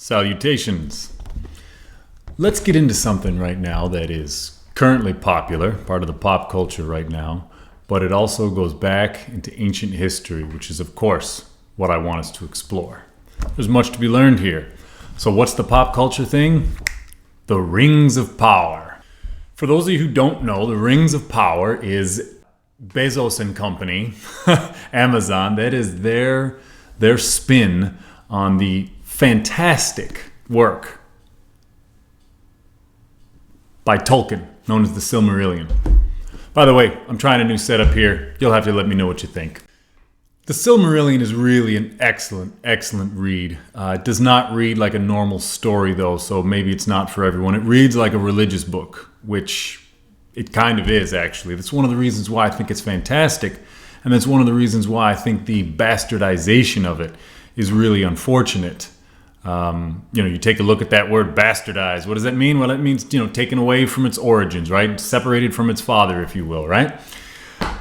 Salutations. Let's get into something right now that is currently popular, part of the pop culture right now, but it also goes back into ancient history, which is, of course, what I want us to explore. There's much to be learned here. So what's the pop culture thing? The Rings of Power. For those of you who don't know, the Rings of Power is Bezos and Company, Amazon. That is their spin on the fantastic work by Tolkien, known as the Silmarillion. By the way, I'm trying a new setup here. You'll have to let me know what you think. The Silmarillion is really an excellent read. It does not read like a normal story, though, so maybe it's not for everyone. It reads like a religious book, which it kind of is, actually. That's one of the reasons why I think it's fantastic, and that's one of the reasons why I think the bastardization of it is really unfortunate. You take a look at that word bastardize. What does that mean? Well, it means, taken away from its origins, right? Separated from its father, if you will, right?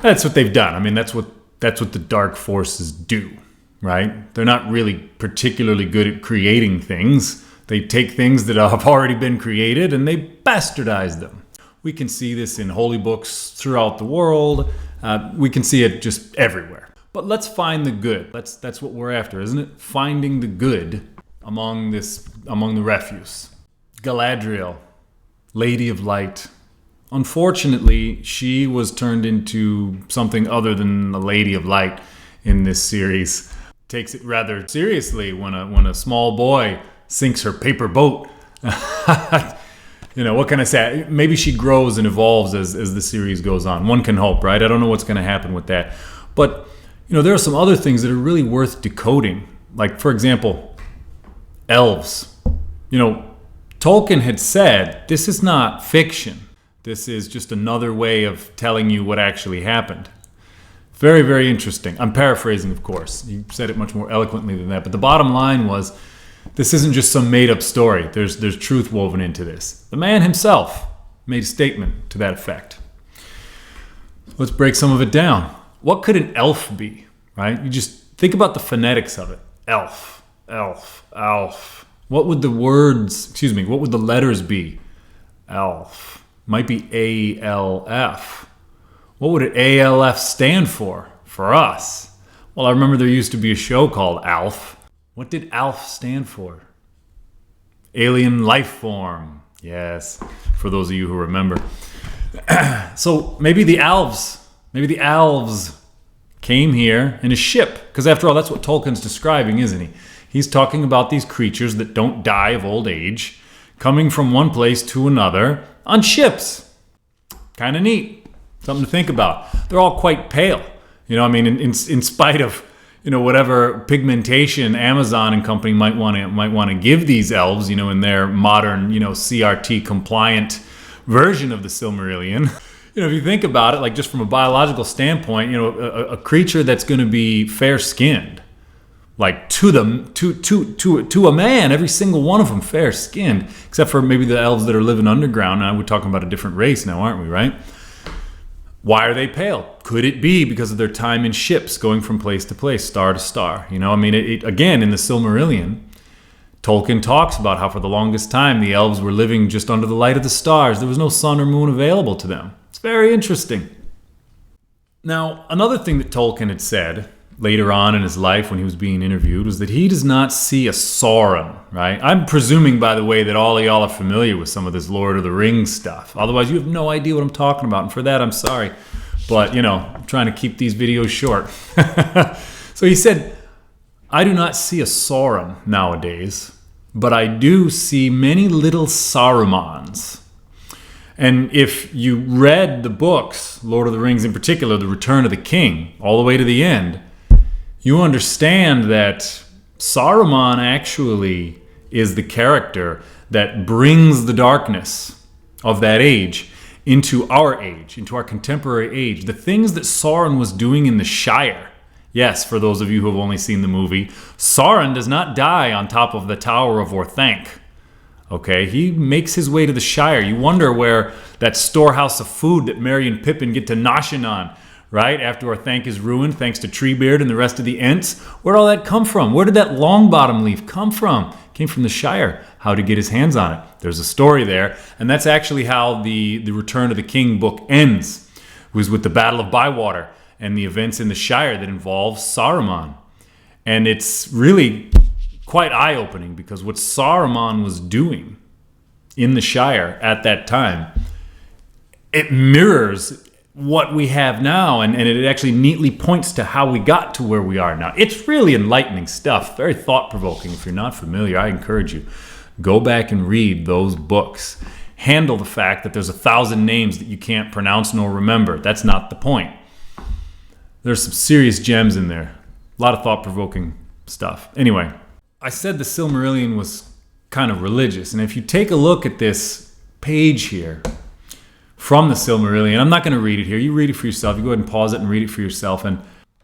That's what they've done. I mean, that's what the dark forces do, right? They're not really particularly good at creating things. They take things that have already been created and they bastardize them. We can see this in holy books throughout the world. We can see it just everywhere. But let's find the good. That's what we're after, isn't it? Finding the good among the refuse. Galadriel, Lady of Light. Unfortunately, she was turned into something other than a Lady of Light in this series. Takes it rather seriously when a small boy sinks her paper boat. What can I say? Maybe she grows and evolves as the series goes on. One can hope, right? I don't know what's going to happen with that. But, there are some other things that are really worth decoding. Like, for example, elves. Tolkien had said, this is not fiction. This is just another way of telling you what actually happened. Very, very interesting. I'm paraphrasing, of course. He said it much more eloquently than that. But the bottom line was, this isn't just some made-up story. There's truth woven into this. The man himself made a statement to that effect. Let's break some of it down. What could an elf be, right? You just think about the phonetics of it. Elf, elf, elf. What would the letters be? Elf. Might be A-L-F. What would an A-L-F stand for us? Well, I remember there used to be a show called Alf. What did ALF stand for? Alien life form. Yes, for those of you who remember. So maybe the elves came here in a ship. Because after all, that's what Tolkien's describing, isn't he? He's talking about these creatures that don't die of old age, coming from one place to another on ships. Kind of neat. Something to think about. They're all quite pale. In spite of whatever pigmentation Amazon and company might want to give these elves, in their modern, CRT compliant version of the Silmarillion. If you think about it, like just from a biological standpoint, a creature that's going to be fair skinned, like to a man, every single one of them fair skinned, except for maybe the elves that are living underground. Now we're talking about a different race now, aren't we? Right? Why are they pale? Could it be because of their time in ships going from place to place, star to star? Again, in the Silmarillion, Tolkien talks about how for the longest time the elves were living just under the light of the stars. There was no sun or moon available to them. It's very interesting. Now, another thing that Tolkien had said later on in his life when he was being interviewed was that he does not see a Sauron, right? I'm presuming, by the way, that all of y'all are familiar with some of this Lord of the Rings stuff. Otherwise, you have no idea what I'm talking about. And for that, I'm sorry. But, I'm trying to keep these videos short. So he said, I do not see a Sauron nowadays, but I do see many little Sarumans. And if you read the books, Lord of the Rings in particular, The Return of the King, all the way to the end, you understand that Saruman actually is the character that brings the darkness of that age into our age, into our contemporary age. The things that Sauron was doing in the Shire. Yes, for those of you who have only seen the movie, Sauron does not die on top of the Tower of Orthanc. Okay, he makes his way to the Shire. You wonder where that storehouse of food that Merry and Pippin get to noshing on, right? After Orthanc is ruined, thanks to Treebeard and the rest of the Ents. Where'd all that come from? Where did that Longbottom leaf come from? Came from the Shire. How to get his hands on it. There's a story there. And that's actually how the Return of the King book ends. It was with the Battle of Bywater and the events in the Shire that involve Saruman. And it's really quite eye-opening because what Saruman was doing in the Shire at that time, it mirrors what we have now, and it actually neatly points to how we got to where we are now. It's really enlightening stuff, very thought-provoking. If you're not familiar, I encourage you, go back and read those books. Handle the fact that there's 1,000 names that you can't pronounce nor remember. That's not the point. There's some serious gems in there. A lot of thought-provoking stuff. Anyway, I said the Silmarillion was kind of religious, and if you take a look at this page here, from the Silmarillion. I'm not going to read it here. You read it for yourself. You go ahead and pause it and read it for yourself. And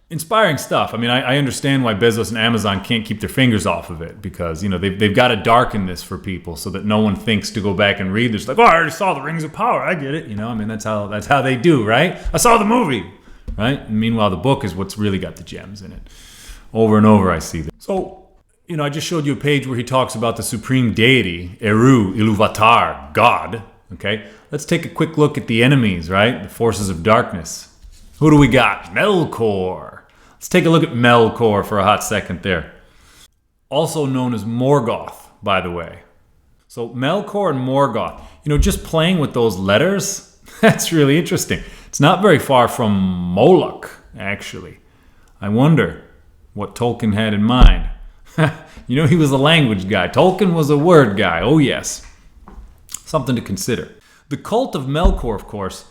inspiring stuff. I mean, I understand why Bezos and Amazon can't keep their fingers off of it because, you know, they've got to darken this for people so that no one thinks to go back and read this. Like, oh, I already saw the Rings of Power. I get it. You know, I mean, that's how they do, right? I saw the movie, right? And meanwhile, the book is what's really got the gems in it. Over and over, I see this. So, you know, I just showed you a page where he talks about the supreme deity, Eru, Iluvatar, God. Okay, let's take a quick look at the enemies, right? The forces of darkness. Who do we got? Melkor. Let's take a look at Melkor for a hot second there. Also known as Morgoth, by the way. So Melkor and Morgoth, you know, just playing with those letters, that's really interesting. It's not very far from Moloch, actually. I wonder what Tolkien had in mind. You know, he was a language guy. Tolkien was a word guy. Oh, yes. Something to consider. The cult of Melkor, of course,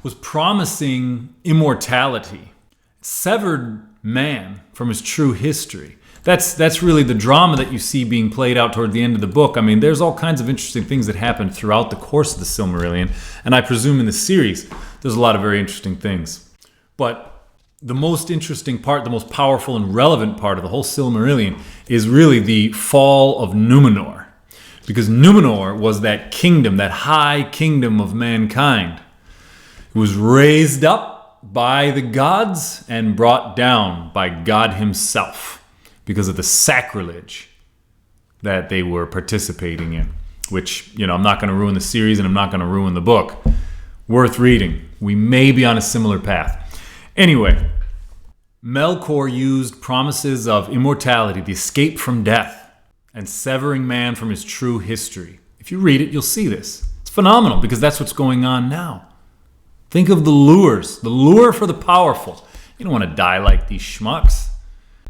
was promising immortality. It severed man from his true history. That's really the drama that you see being played out toward the end of the book. I mean, there's all kinds of interesting things that happen throughout the course of the Silmarillion, and I presume in the series, there's a lot of very interesting things. But the most interesting part, the most powerful and relevant part of the whole Silmarillion is really the fall of Numenor. Because Numenor was that kingdom, that high kingdom of mankind. It was raised up by the gods and brought down by God himself because of the sacrilege that they were participating in. Which, you know, I'm not going to ruin the series and I'm not going to ruin the book. Worth reading. We may be on a similar path. Anyway, Melkor used promises of immortality, the escape from death, and severing man from his true history. If you read it, you'll see this. It's phenomenal because that's what's going on now. Think of the lures, the lure for the powerful. You don't want to die like these schmucks.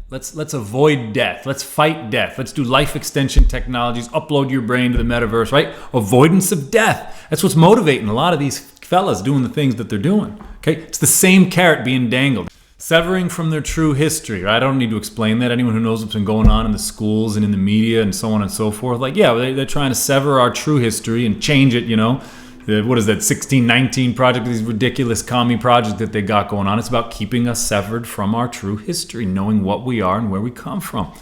Let's avoid death. Let's fight death. Let's do life extension technologies, upload your brain to the metaverse, right? Avoidance of death. That's what's motivating a lot of these fellas doing the things that they're doing. Okay? It's the same carrot being dangled. Severing from their true history. Right? I don't need to explain that. Anyone who knows what's been going on in the schools and in the media and so on and so forth, like, yeah, they're trying to sever our true history and change it, you know. What is that, 1619 project, these ridiculous commie project that they got going on. It's about keeping us severed from our true history, knowing what we are and where we come from.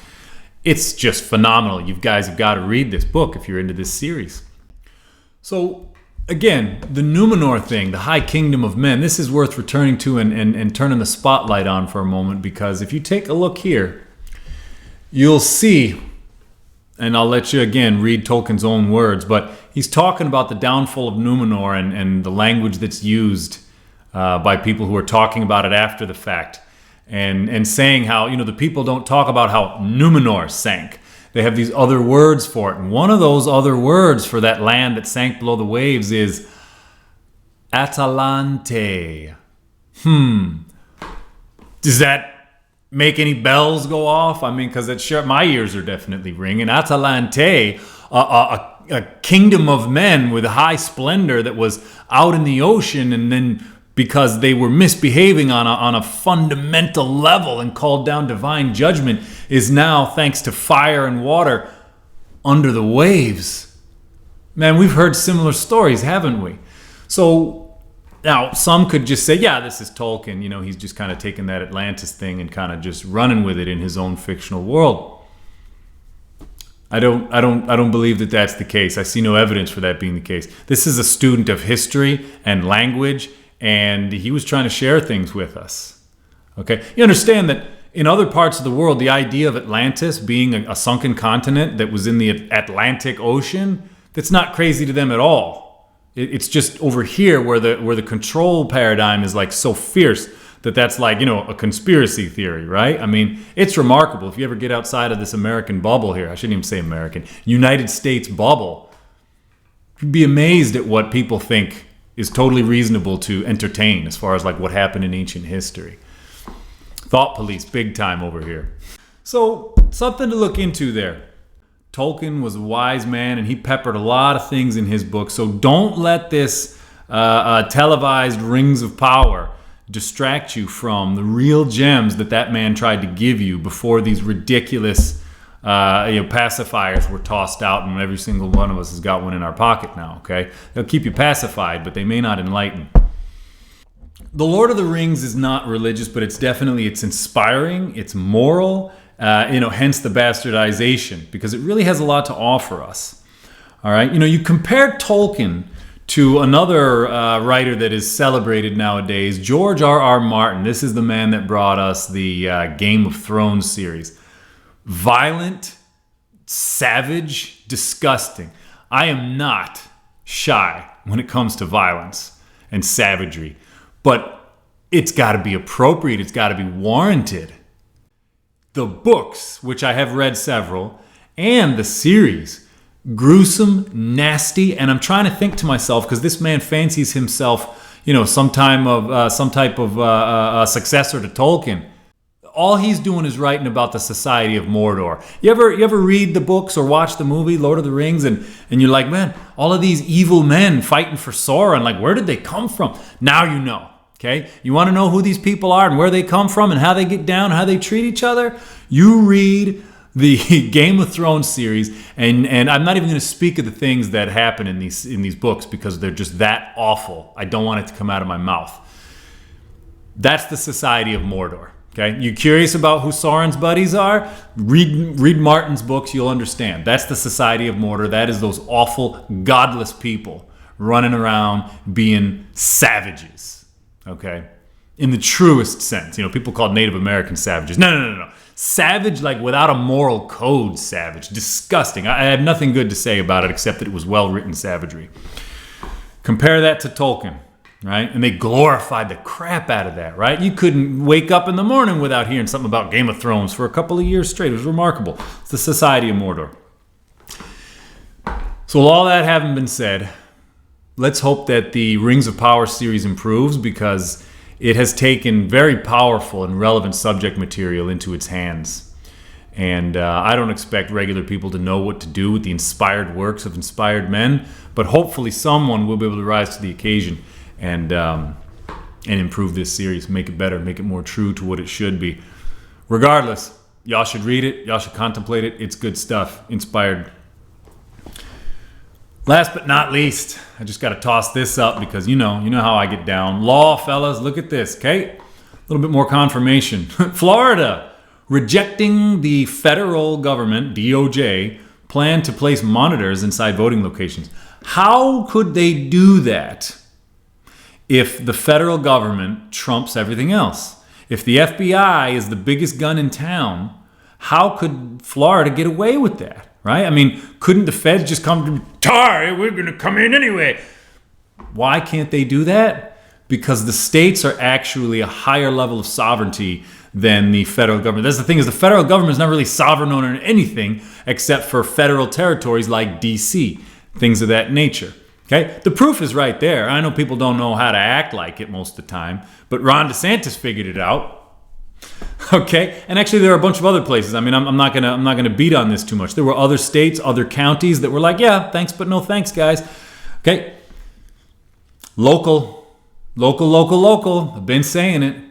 It's just phenomenal. You guys have got to read this book if you're into this series. So, again, the Numenor thing, the high kingdom of men, this is worth returning to and turning the spotlight on for a moment, because if you take a look here, you'll see, and I'll let you again read Tolkien's own words, but he's talking about the downfall of Numenor and the language that's used by people who are talking about it after the fact, and saying how, you know, the people don't talk about how Numenor sank. They have these other words for it. And one of those other words for that land that sank below the waves is Atalante. Does that make any bells go off? I mean, because sure, my ears are definitely ringing. Atalante, a kingdom of men with high splendor that was out in the ocean, and then because they were misbehaving on a fundamental level and called down divine judgment, is now, thanks to fire and water, under the waves. Man, we've heard similar stories, haven't we? So now some could just say, yeah, this is Tolkien. You know, he's just kind of taking that Atlantis thing and kind of just running with it in his own fictional world. I don't believe that that's the case. I see no evidence for that being the case. This is a student of history and language, and he was trying to share things with us. Okay, you understand that in other parts of the world, the idea of Atlantis being a sunken continent that was in the Atlantic Ocean, that's not crazy to them at all. It's just over here where the control paradigm is like so fierce that's like, a conspiracy theory, right? I mean, it's remarkable. If you ever get outside of this American bubble here, I shouldn't even say American, United States bubble, you'd be amazed at what people think is totally reasonable to entertain as far as like what happened in ancient history. Thought police, big time over here. So, something to look into there. Tolkien was a wise man, and he peppered a lot of things in his book. So don't let this televised Rings of Power distract you from the real gems that man tried to give you before these ridiculous pacifiers were tossed out, and every single one of us has got one in our pocket now. Okay, they'll keep you pacified, but they may not enlighten. The Lord of the Rings is not religious, but it's inspiring, it's moral, hence the bastardization, because it really has a lot to offer us. All right, you compare Tolkien to another writer that is celebrated nowadays, George R.R. Martin. This is the man that brought us the Game of Thrones series. Violent, savage, disgusting. I am not shy when it comes to violence and savagery, but it's got to be appropriate. It's got to be warranted. The books, which I have read several, and the series, gruesome, nasty, and I'm trying to think to myself, because this man fancies himself, some type of successor to Tolkien. All he's doing is writing about the society of Mordor. You ever read the books or watch the movie Lord of the Rings, and you're like, man, all of these evil men fighting for Sauron, like, where did they come from? Now you know. Okay, you want to know who these people are and where they come from and how they get down, how they treat each other? You read the Game of Thrones series, and I'm not even going to speak of the things that happen in these books because they're just that awful. I don't want it to come out of my mouth. That's the society of Mordor. Okay, you curious about who Sauron's buddies are? Read Martin's books, you'll understand. That's the society of Mordor. That is those awful, godless people running around being savages. Okay, in the truest sense. People called Native Americans savages. No. Savage, like without a moral code savage. Disgusting. I have nothing good to say about it except that it was well-written savagery. Compare that to Tolkien, right? And they glorified the crap out of that, right? You couldn't wake up in the morning without hearing something about Game of Thrones for a couple of years straight. It was remarkable. It's the society of Mordor. So with all that having been said, let's hope that the Rings of Power series improves, because it has taken very powerful and relevant subject material into its hands. And I don't expect regular people to know what to do with the inspired works of inspired men, but hopefully someone will be able to rise to the occasion and improve this series, make it better, make it more true to what it should be. Regardless, y'all should read it, y'all should contemplate it. It's good stuff, inspired. Last but not least, I just got to toss this up because you know how I get down. Law, fellas, look at this, okay? A little bit more confirmation. Florida rejecting the federal government, DOJ, plan to place monitors inside voting locations. How could they do that if the federal government trumps everything else? If the FBI is the biggest gun in town, how could Florida get away with that? Right? I mean, couldn't the feds just come to we're going to come in anyway? Why can't they do that? Because the states are actually a higher level of sovereignty than the federal government. That's the thing, is the federal government is not really sovereign over anything except for federal territories like DC, things of that nature. Okay? The proof is right there. I know people don't know how to act like it most of the time, but Ron DeSantis figured it out. Okay, and actually there are a bunch of other places. I mean, I'm not gonna beat on this too much. There were other states, other counties that were like, yeah, thanks, but no thanks, guys. Okay, local. I've been saying it.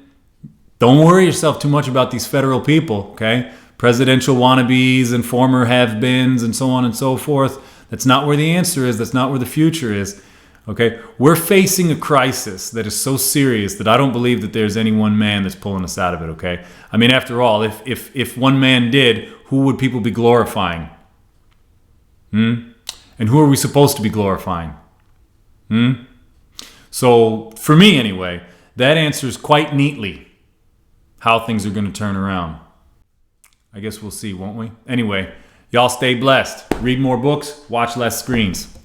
Don't worry yourself too much about these federal people. Okay, presidential wannabes and former have-beens and so on and so forth. That's not where the answer is. That's not where the future is. Okay, we're facing a crisis that is so serious that I don't believe that there's any one man that's pulling us out of it. Okay, I mean, after all, if one man did, who would people be glorifying? And who are we supposed to be glorifying? So for me, anyway, that answers quite neatly. how things are going to turn around. I guess we'll see, won't we? Anyway, y'all stay blessed. Read more books, watch less screens.